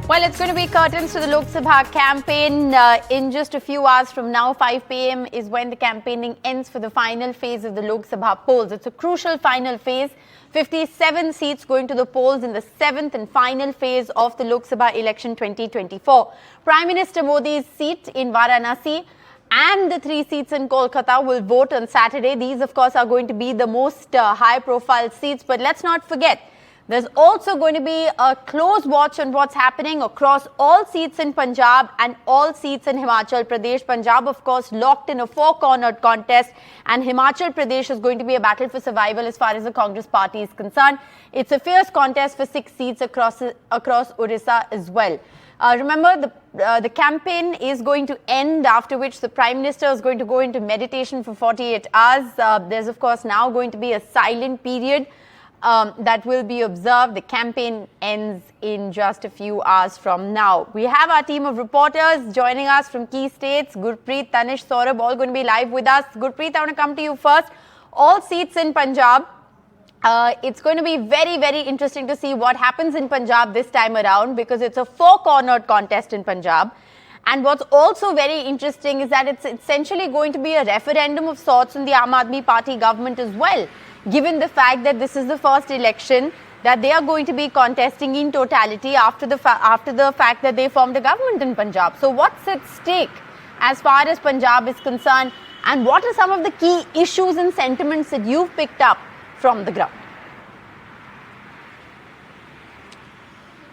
Well, it's going to be curtains to the Lok Sabha campaign. In just a few hours from now, 5 p.m. is when the campaigning ends for the final phase of the Lok Sabha polls. It's a crucial final phase. 57 seats going to the polls in the 7th and final phase of the Lok Sabha election 2024. Prime Minister Modi's seat in Varanasi and the 3 seats in Kolkata will vote on Saturday. These, of course, are going to be the most high-profile seats. But let's not forget, there's also going to be a close watch on what's happening across all seats in Punjab and all seats in Himachal Pradesh. Punjab, of course, locked in a four-cornered contest, and Himachal Pradesh is going to be a battle for survival as far as the Congress party is concerned. It's a fierce contest for 6 seats across Orissa as well. Remember, the campaign is going to end, after which the Prime Minister is going to go into meditation for 48 hours. There's, of course, now going to be a silent period that will be observed. The campaign ends in just a few hours from now. We have our team of reporters joining us from key states. Gurpreet, Tanish, Saurabh, all going to be live with us. Gurpreet, I want to come to you first. All seats in Punjab. It's going to be very, very interesting to see what happens in Punjab this time around, because it's a four-cornered contest in Punjab. And what's also very interesting is that it's essentially going to be a referendum of sorts in the Aam Aadmi Party government as well, given the fact that this is the first election that they are going to be contesting in totality after the fact that they formed a government in Punjab. So what's at stake as far as Punjab is concerned, and what are some of the key issues and sentiments that you've picked up from the ground?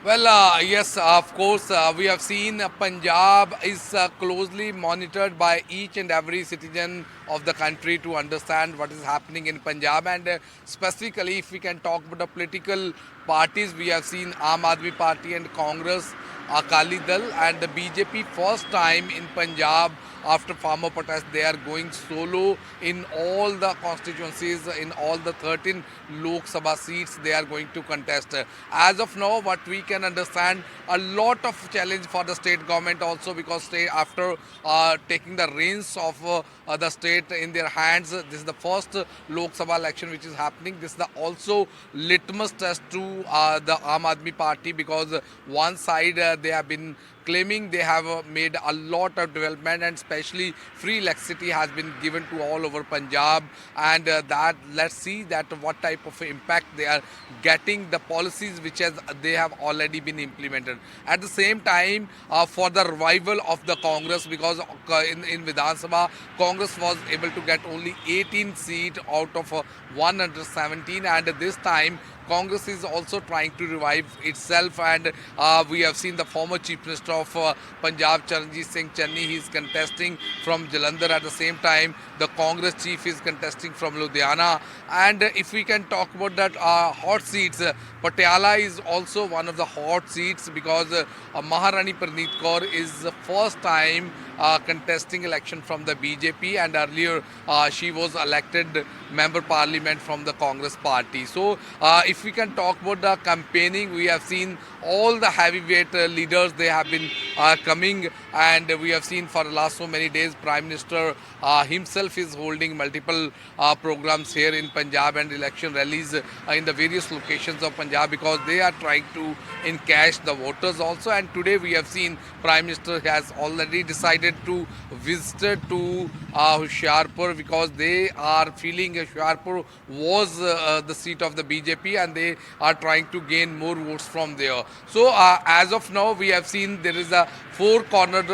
Well, yes, of course, we have seen Punjab is closely monitored by each and every citizen of the country to understand what is happening in Punjab. And specifically, if we can talk about the political parties, we have seen Aam Aadmi Party and Congress, Akali Dal and the BJP first time in Punjab after farmer protest. They are going solo in all the constituencies, in all the 13 Lok Sabha seats they are going to contest. As of now, what we can understand, a lot of challenge for the state government also, because state, after taking the reins of the state in their hands, this is the first Lok Sabha election which is happening. This is the also litmus test to the Aam Aadmi Party, because one side they have been claiming they have made a lot of development, and especially free electricity has been given to all over Punjab, and that let's see that what type of impact they are getting, the policies which they have already been implemented. At the same time, for the revival of the Congress, because in Vidhan Sabha, Congress was able to get only 18 seats out of 117, and this time Congress is also trying to revive itself, and we have seen the former Chief Minister of Punjab, Charanjit Singh Channi, he is contesting from Jalandhar. At the same time, the Congress chief is contesting from Ludhiana. And if we can talk about that hot seats, Patiala is also one of the hot seats, because Maharani Praneeth Kaur is the first time contesting election from the BJP, and earlier she was elected member parliament from the Congress party. So if we can talk about the campaigning, we have seen all the heavyweight leaders, they have been coming, and we have seen for the last so many days Prime Minister himself is holding multiple programs here in Punjab and election rallies in the various locations of Punjab, because they are trying to encash the voters also. And today we have seen Prime Minister has already decided to visit to Hoshiarpur, because they are feeling Hoshiarpur was the seat of the BJP, and they are trying to gain more votes from there. So as of now, we have seen there is a four-cornered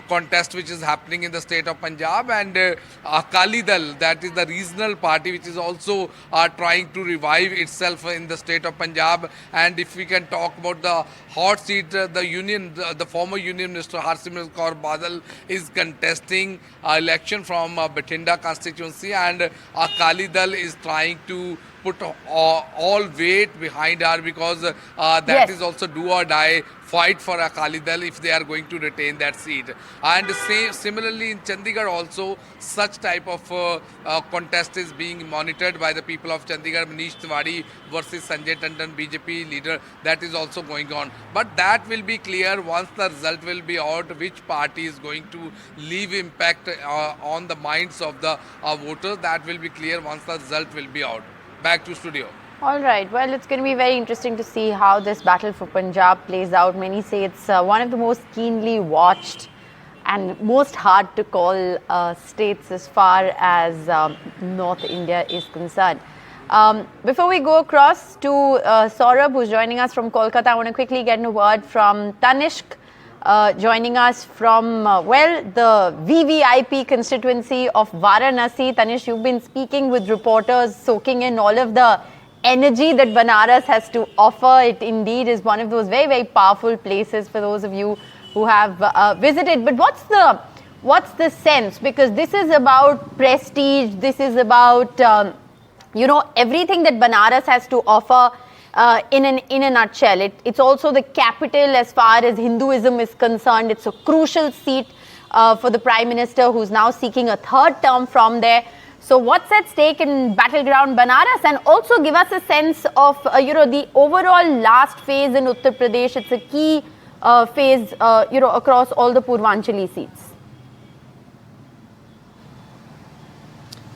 contest which is happening in the state of Punjab, and Akali Dal, that is the regional party which is also trying to revive itself in the state of Punjab. And if we can talk about the hot seat, the former Union Minister Harsimrat Kaur Badal is contesting election from Bathinda constituency, and Akali Dal is trying to put all weight behind her, because that is also do or die fight for Akali Dal if they are going to retain that seat. And similarly in Chandigarh also, such type of contest is being monitored by the people of Chandigarh. Manish Tiwari versus Sanjay Tandon, BJP leader, that is also going on. But that will be clear once the result will be out, which party is going to leave impact on the minds of the voters. That will be clear once the result will be out. Back to studio. All right. Well, it's going to be very interesting to see how this battle for Punjab plays out. Many say it's one of the most keenly watched and most hard to call states as far as North India is concerned. Before we go across to Saurabh, who's joining us from Kolkata, I want to quickly get a word from Tanishq, joining us from, the VVIP constituency of Varanasi. Tanishq, you've been speaking with reporters, soaking in all of the energy that Banaras has to offer. It indeed is one of those very, very powerful places for those of you who have visited. But what's the sense? Because this is about prestige. This is about everything that Banaras has to offer. In a nutshell, it's also the capital as far as Hinduism is concerned. It's a crucial seat for the Prime Minister, who's now seeking a third term from there. So what's at stake in battleground Banaras? And also give us a sense of the overall last phase in Uttar Pradesh. It's a key phase across all the Purvanchali seats.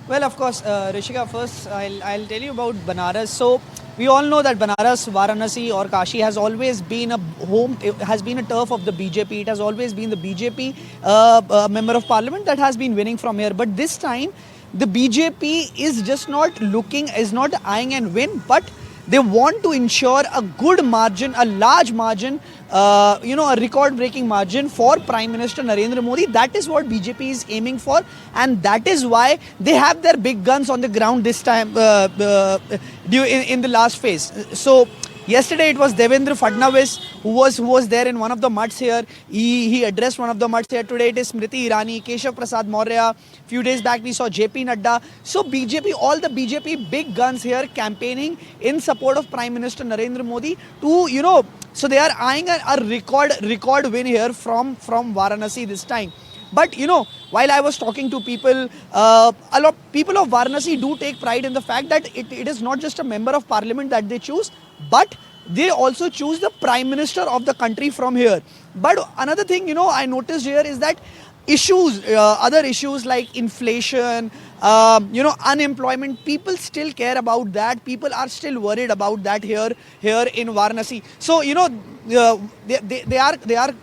Well, of course, Rishika, first I'll tell you about Banaras. So we all know that Banaras, Varanasi or Kashi has always been a turf of the BJP. It has always been the BJP member of parliament that has been winning from here. But this time, the BJP is not eyeing and win, but they want to ensure a good margin, a large margin, a record-breaking margin for Prime Minister Narendra Modi. That is what BJP is aiming for, and that is why they have their big guns on the ground this time in the last phase. So yesterday it was Devendra Fadnavis who was there in one of the mats here. He addressed one of the mats here. Today it is Smriti Irani, Keshav Prasad Maurya. Few days back we saw JP Nadda. So BJP, all the BJP big guns here campaigning in support of Prime Minister Narendra Modi to, so they are eyeing a record win here from Varanasi this time. But while I was talking to people, a lot of people of Varanasi do take pride in the fact that it is not just a member of parliament that they choose, but they also choose the Prime Minister of the country from here. But another thing, I noticed here is that other issues like inflation, unemployment, people still care about that. People are still worried about that here in Varanasi. So, they are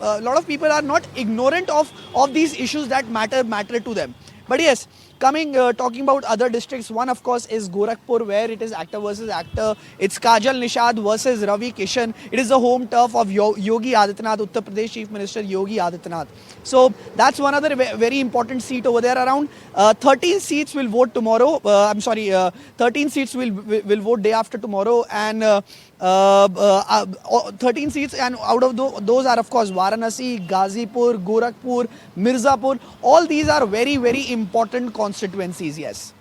a lot of people are not ignorant of these issues that matter to them. But yes, talking about other districts, one of course is Gorakhpur, where it is actor versus actor. It's Kajal Nishad versus Ravi Kishan. It is the home turf of Yogi Adityanath, Uttar Pradesh Chief Minister Yogi Adityanath. So that's one other very important seat over there. Around 13 seats will vote tomorrow. 13 seats will vote day after tomorrow, and 13 seats, and out of those are of course Varanasi, Ghazipur, Gorakhpur, Mirzapur. All these are very, very important constituencies, yes.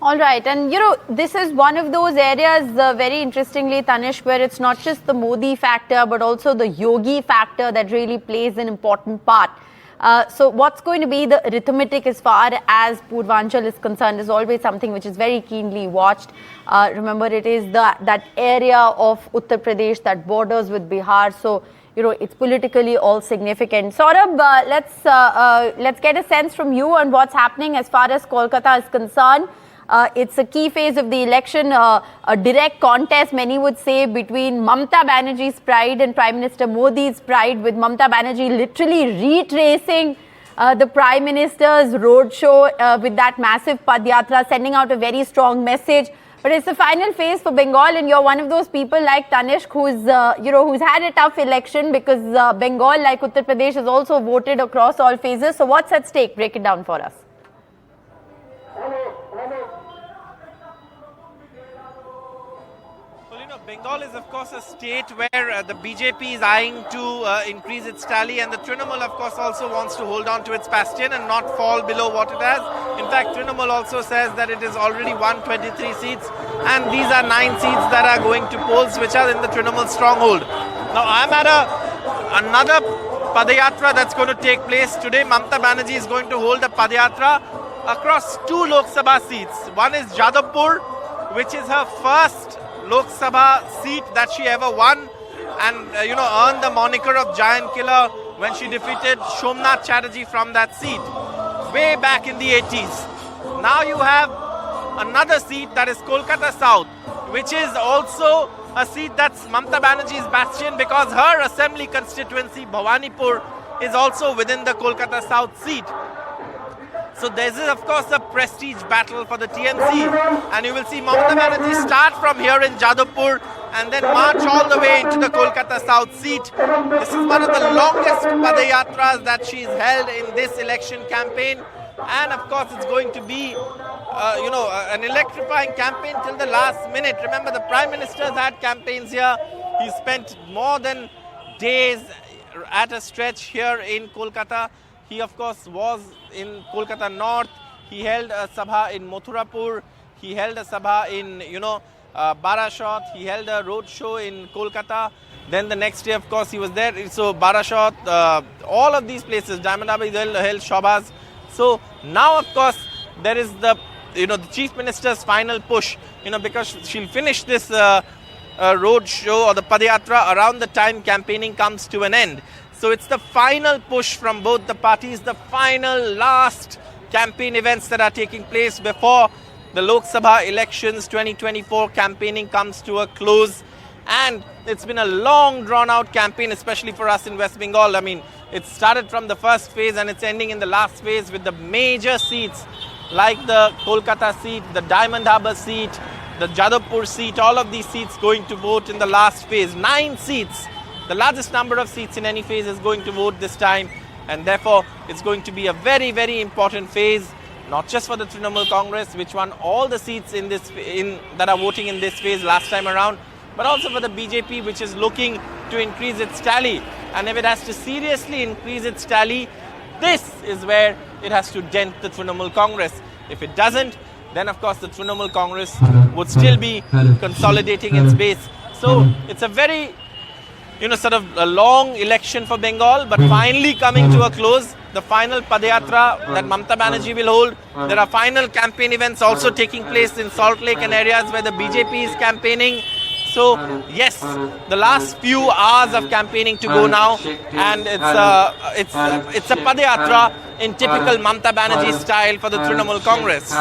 All right, and this is one of those areas, very interestingly, Tanishq, where it's not just the Modi factor, but also the Yogi factor that really plays an important part. So what's going to be the arithmetic as far as Purvanchal is concerned is always something which is very keenly watched. Remember, it is that area of Uttar Pradesh that borders with Bihar, so it's politically all significant. Saurabh, let's get a sense from you on what's happening as far as Kolkata is concerned. It's a key phase of the election, a direct contest, many would say, between Mamata Banerjee's pride and Prime Minister Modi's pride, with Mamata Banerjee literally retracing the Prime Minister's roadshow with that massive Padyatra, sending out a very strong message. But it's the final phase for Bengal, and you're one of those people like Tanishq who's had a tough election, because Bengal, like Uttar Pradesh, has also voted across all phases. So what's at stake? Break it down for us. Bengal is, of course, a state where the BJP is eyeing to increase its tally, and the Trinamool, of course, also wants to hold on to its bastion and not fall below what it has. In fact, Trinamool also says that it is already won 23 seats, and these are 9 seats that are going to polls which are in the Trinamool stronghold. Now, I'm at another Padayatra that's going to take place today. Mamata Banerjee is going to hold a Padayatra across 2 Lok Sabha seats. One is Jadavpur, which is her first Lok Sabha seat that she ever won, and earned the moniker of Giant Killer when she defeated Somnath Chatterjee from that seat way back in the 80s. Now you have another seat, that is Kolkata South, which is also a seat that's Mamata Banerjee's bastion, because her assembly constituency, Bhawanipur, is also within the Kolkata South seat. So this is of course a prestige battle for the TMC, and you will see Mamata Banerjee start from here in Jadavpur and then march all the way into the Kolkata South seat. This is one of the longest Padayatras that she's held in this election campaign, and of course it's going to be an electrifying campaign till the last minute. Remember, the Prime Minister's had campaigns here. He spent more than days at a stretch here in Kolkata. He of course was in Kolkata North. He held a sabha in Mathurapur. He held a sabha in Barashot. He held a road show in Kolkata. Then the next day, of course, he was there. So Barashot, all of these places, Diamond Harbour, he held Shobhas. So now, of course, there is the Chief Minister's final push. Because she'll finish this road show or the Padayatra around the time campaigning comes to an end. So it's the final push from both the parties, the final last campaign events that are taking place before the Lok Sabha elections 2024 campaigning comes to a close. And it's been a long drawn out campaign, especially for us in West Bengal. I mean, it started from the first phase and it's ending in the last phase with the major seats like the Kolkata seat, the Diamond Harbour seat, the Jadavpur seat, all of these seats going to vote in the last phase. 9 seats. The largest number of seats in any phase is going to vote this time, and therefore it's going to be a very, very important phase, not just for the Trinamool Congress, which won all the seats that are voting in this phase last time around, but also for the BJP, which is looking to increase its tally. And if it has to seriously increase its tally, this is where it has to dent the Trinamool Congress. If it doesn't, then of course the Trinamool Congress would still be consolidating its base. So it's a very sort of a long election for Bengal, but finally coming to a close. The final Padayatra that Mamata Banerjee will hold. There are final campaign events also taking place in Salt Lake and areas where the BJP is campaigning. So yes, the last few hours of campaigning to go now, and it's a Padayatra in typical Mamata Banerjee style for the Trinamool Congress.